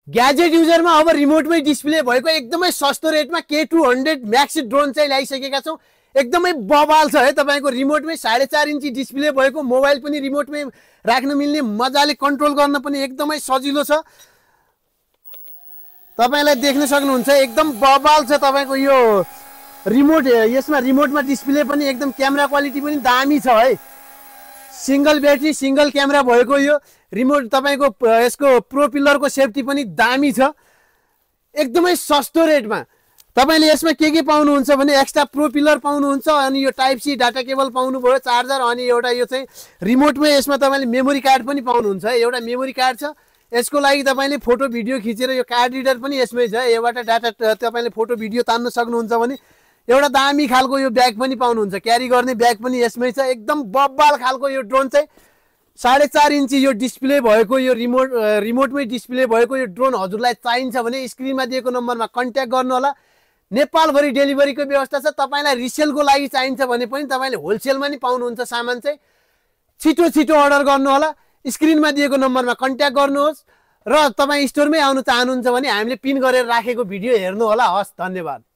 Gadget युजरमा अब रिमोटमै display भएको एकदमै सस्तो रेटमा K200 म्याक्स ड्रोन चाहिँ ल्याइसकेका छौँ। एकदमै बवाल छ है। तपाईको रिमोटमै 4.5 इन्ची डिस्प्ले भएको मोबाइल पनि रिमोटमै राख्न मिल्ने, मजाले कन्ट्रोल गर्न पनि एकदमै सजिलो छ। तपाईलाई देख्न सक्नुहुन्छ एकदम बवाल छ तपाईको यो रिमोट। यसमा रिमोटमा डिस्प्ले पनि एकदम क्यामेरा क्वालिटी पनि दामी छ है। सिंगल ब्याट्री सिंगल क्यामेरा भएको यो रिमोट तपाईको यसको प्रो पिलरको सेफ्टी पनि दामी छ एकदमै सस्तो रेटमा। तपाईले यसमा के पाउनुहुन्छ भने एक्स्ट्रा प्रो पिलर पाउनुहुन्छ, अनि यो टाइप सी डाटा केबल पाउनुभयो, चार्जर, अनि एउटा यो चाहिँ रिमोटमै यसमा तपाईले मेमोरी कार्ड पनि पाउनुहुन्छ है। एउटा मेमोरी कार्ड छ, यसको लागि तपाईले फोटो भिडियो खिचेर यो कार्ड रिडर पनि यसमै छ। यबाट डाटा तपाईले फोटो भिडियो तान्न सक्नुहुन्छ भने एउटा दामी खालको यो ब्याग पनि पाउनुहुन्छ, क्यारी गर्ने ब्याग पनि यसमै छ। एकदम बब्बाल खालको यो ड्रोन चाहिँ 4.5 इन्ची यो डिस्प्ले भएको यो रिमोटमै डिस्प्ले भएको यो ड्रोन हजुरलाई चाहिन्छ भने स्क्रिनमा दिएको नम्बरमा कन्ट्याक्ट गर्नु होला। नेपालभरि डेलिभरीको व्यवस्था छ। तपाईलाई रिसेलको लागि चाहिन्छ भने पनि तपाईले होलसेलमा नि पाउनुहुन्छ सामान चाहिँ। छिटो अर्डर गर्नु होला। स्क्रिनमा दिएको नम्बरमा कन्ट्याक्ट गर्नुहोस् र तपाई स्टोरमै आउन चाहनुहुन्छ भने हामीले पिन गरेर राखेको भिडियो हेर्नु होला। हस्, धन्यवाद।